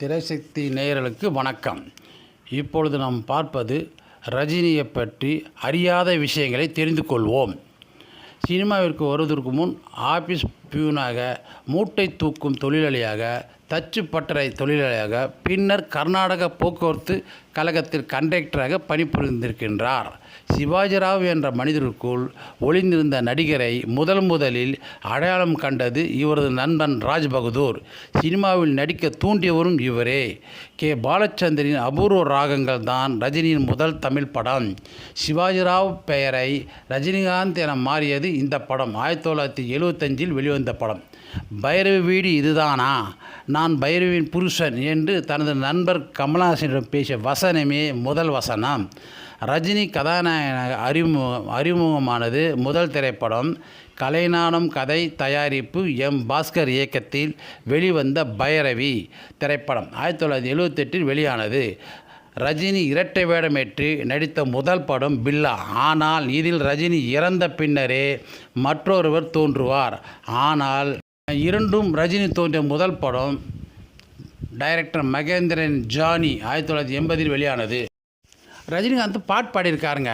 திரைசக்தி நேயர்களுக்கு வணக்கம். இப்பொழுது நாம் பார்ப்பது ரஜினியை பற்றி அறியாத விஷயங்களை தெரிந்து கொள்வோம். சினிமாவிற்கு வருவதற்கு முன் ஆபீஸ் பியூனாக, மூட்டை தூக்கும் தொழிலாளியாக, தச்சு பட்டறை தொழிலாளியாக, பின்னர் கர்நாடக போக்குவரத்து கழகத்தில் கண்டக்டராக பணிபுரிந்திருக்கின்றார். சிவாஜிராவ் என்ற மனிதருக்குள் ஒளிந்திருந்த நடிகரை முதலில் அடையாளம் கண்டது இவரது நண்பன் ராஜ்பகதூர். சினிமாவில் நடிக்க தூண்டியவரும் இவரே. கே. பாலச்சந்தரின் அபூர்வ ராகங்கள் தான் ரஜினியின் முதல் தமிழ் படம். சிவாஜிராவ் பெயரை ரஜினிகாந்த் என மாறியது இந்த படம் 1975 வெளிவந்த படம். பைரவி வீடு இதுதானா, நான் பைரவியின் புருஷன் என்று தனது நண்பர் கமலஹாசனிடம் பேசிய வசனமே முதல் வசனம். ரஜினி கதாநாயகனாக அறிமுகமானது முதல் திரைப்படம் கலைஞானம் கதை தயாரிப்பு எம். பாஸ்கர் இயக்கத்தில் வெளிவந்த பைரவி திரைப்படம் 1978 வெளியானது. ரஜினி இரட்டை வேடமேற்று நடித்த முதல் படம் பில்லா. ஆனால் இதில் ரஜினி இறந்த பின்னரே மற்றொருவர் தோன்றுவார். ஆனால் இரண்டும் ரஜினி தோன்றிய முதல் படம் டைரக்டர் மகேந்திரன் ஜானி 1980 வெளியானது. ரஜினிகாந்த் பாட்டு பாடியிருக்காருங்க.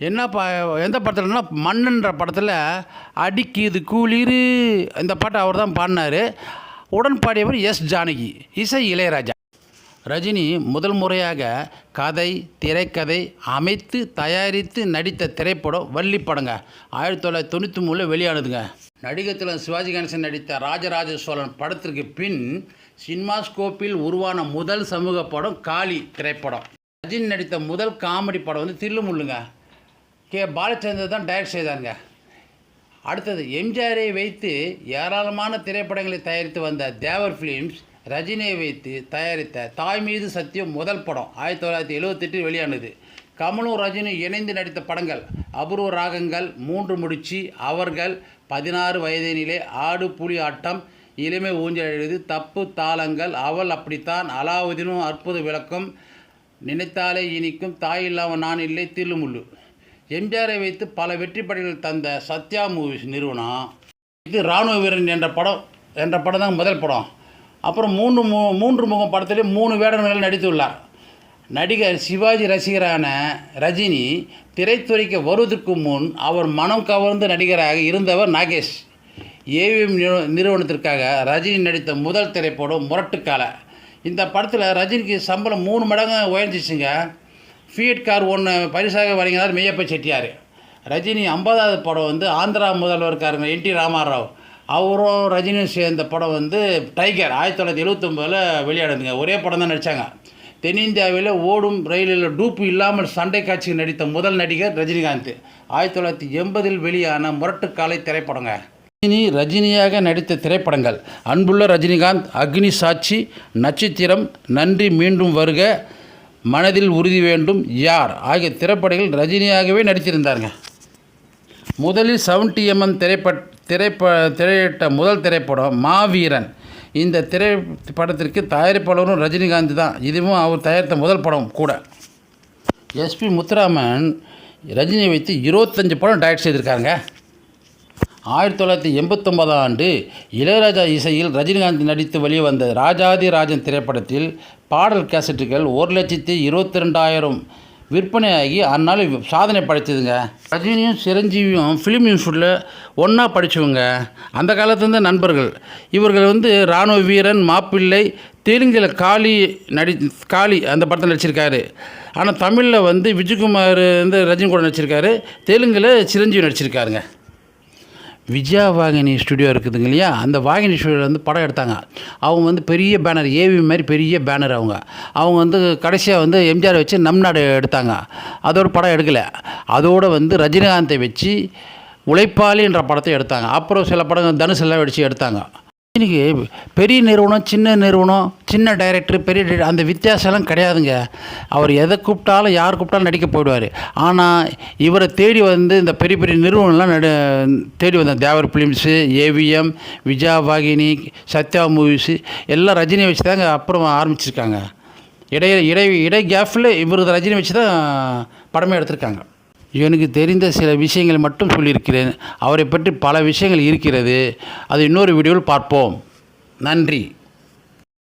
எந்த படத்துலன்னா மன்னன்ற படத்தில் அடிக்குது குளிர், இந்த பாட்டை அவர் தான் பாடினார். உடன் பாடியவர் எஸ். ஜானகி, இசை இளையராஜா. ரஜினி முதல் முறையாக கதை திரைக்கதை அமைத்து தயாரித்து நடித்த திரைப்படம் வள்ளி படங்க 1993 வெளியானதுங்க. நடிகத்தில் சிவாஜி கணேசன் நடித்த ராஜராஜ சோழன் படத்திற்கு பின் சினிமாஸ்கோப்பில் உருவான முதல் சமூக படம் காளி திரைப்படம். ரஜினி நடித்த முதல் காமெடி படம் தில்லுமுல்லுங்க. கே. பாலச்சந்தர் தான் டைரக்ட் செய்தாங்க. அடுத்தது எம்ஜிஆரை வைத்து ஏராளமான திரைப்படங்களை தயாரித்து வந்த தேவர் ஃபிலிம்ஸ் ரஜினியை வைத்து தயாரித்த தாய் மீது சத்தியம் முதல் படம் 1978 வெளியானது. கமலும் ரஜினி இணைந்து நடித்த படங்கள் அபூர்வ ராகங்கள், 3 முடிச்சு, அவர்கள், 16 வயதினிலே, ஆடு புலி ஆட்டம், இளமை ஊஞ்சல் எழுது, தப்பு தாளங்கள், அவள் அப்படித்தான், அலாவுதீனும் அற்புத விளக்கம், நினைத்தாலே இனிக்கும், தாய் இல்லாமல் நான் இல்லை, தில்லுமுல்லு. எம்ஜிஆரை வைத்து பல வெற்றி படங்கள் தந்த சத்யா மூவிஸ் நிறுவனம் இது இராணுவ வீரன் என்ற படம் தான் முதல் படம். அப்புறம் மூன்று முகம் படத்திலே 3 வேடங்கள் நடித்துள்ளார். நடிகர் சிவாஜி ரசிகரான ரஜினி திரைத்துறைக்கு வருவதற்கு முன் அவர் மனம் கவர்ந்த நடிகராக இருந்தவர் நாகேஷ். ஏவிஎம் நிறுவனத்திற்காக ரஜினி நடித்த முதல் திரைப்படம் முரட்டுக்கால. இந்த படத்தில் ரஜினிக்கு சம்பளம் 3 மடங்கு உயர்ந்துச்சுங்க. ஃபியட் கார் ஒன்று பரிசாக வழங்கினார் மெய்யப்ப செட்டியார். ரஜினி 50வது படம் ஆந்திரா முதல்வருக்காரங்க என். டி. ராமாராவ் அவரும் ரஜினியும் சேர்ந்த படம் டைகர் 1979 வெளியானதுங்க. ஒரே படம் தான் நடித்தாங்க. தென்னிந்தியாவில் ஓடும் ரயிலில் டூப்பு இல்லாமல் சண்டை காட்சிக்கு நடித்த முதல் நடிகர் ரஜினிகாந்த். 1980 வெளியான முரட்டுக்காலை திரைப்படங்க. ரஜினியாக நடித்த திரைப்படங்கள் அன்புள்ள ரஜினிகாந்த், அக்னி சாட்சி, நட்சத்திரம், நன்றி, மீண்டும் வருக, மனதில் உறுதி வேண்டும், யார் ஆகிய திரைப்படங்கள் ரஜினியாகவே நடித்திருந்தாருங்க. முதலில் 70mm திரையிட்ட முதல் திரைப்படம் மாவீரன். இந்த திரைப்படத்திற்கு தயாரிப்பாளரும் ரஜினிகாந்த் தான். இதுவும் அவர் தயாரித்த முதல் படம் கூட. எஸ்பி முத்துராமன் ரஜினியை வைத்து 25 படம் டைரக்ட் செய்திருக்காங்க. 1989 ஆண்டு இளையராஜா இசையில் ரஜினிகாந்த் நடித்து வெளிவந்த ராஜாதி ராஜன் திரைப்படத்தில் பாடல் கேசட்டுகள் 1,22,000 விற்பனையாகி அந்நாளில் சாதனை படைத்ததுங்க. ரஜினியும் சிரஞ்சீவியும் ஃபிலிம் இன்ஸ்டியூட்டில் ஒன்றா படித்தவங்க. அந்த காலத்துலேருந்து நண்பர்கள். இவர்கள் இராணுவ வீரன், மாப்பிள்ளை, தெலுங்கில் காளி அந்த படத்தில் நடிச்சிருக்காரு. ஆனால் தமிழில் விஜயகுமார் ரஜினி கூட நடிச்சிருக்காரு. தெலுங்கில் சிரஞ்சீவி நடிச்சிருக்காருங்க. விஜயா வாகினி ஸ்டுடியோ இருக்குதுங்க இல்லையா, அந்த வாகினி ஸ்டுடியோவில் படம் எடுத்தாங்க. அவங்க பெரிய பேனர், ஏவி மாதிரி பெரிய பேனர். அவங்க கடைசியாக எம்ஜிஆர் வச்சு நம் நாடு எடுத்தாங்க. அதோட படம் எடுக்கலை. அதோடு ரஜினிகாந்தை வச்சு உழைப்பாளின்ற படத்தை எடுத்தாங்க. அப்புறம் சில படங்கள் தனுஷெல்லாம் வச்சு எடுத்தாங்க. இன்னைக்கு பெரிய நிறுவனம், சின்ன நிறுவனம், சின்ன டைரக்டர், பெரிய அந்த வித்தியாசம்லாம் கிடையாதுங்க. அவர் எதை கூப்பிட்டாலும் யார் கூப்பிட்டாலும் நடிக்க போயிடுவார். ஆனால் இவரை தேடி இந்த பெரிய பெரிய நிறுவனம்லாம் தேடி வந்தாங்க. தேவர் ஃபிலிம்ஸு, ஏவிஎம், விஜயா வாகினி, சத்யா மூவிஸு எல்லாம் ரஜினியை வச்சு தாங்க அப்புறம் ஆரம்பிச்சிருக்காங்க. இடை கேஃபில் இவர் ரஜினி வச்சு தான் படமே எடுத்திருக்காங்க. எனக்கு தெரிந்த சில விஷயங்களை மட்டும் சொல்லியிருக்கிறேன். அவரை பற்றி பல விஷயங்கள் இருக்கிறது. அது இன்னொரு வீடியோவில் பார்ப்போம். நன்றி.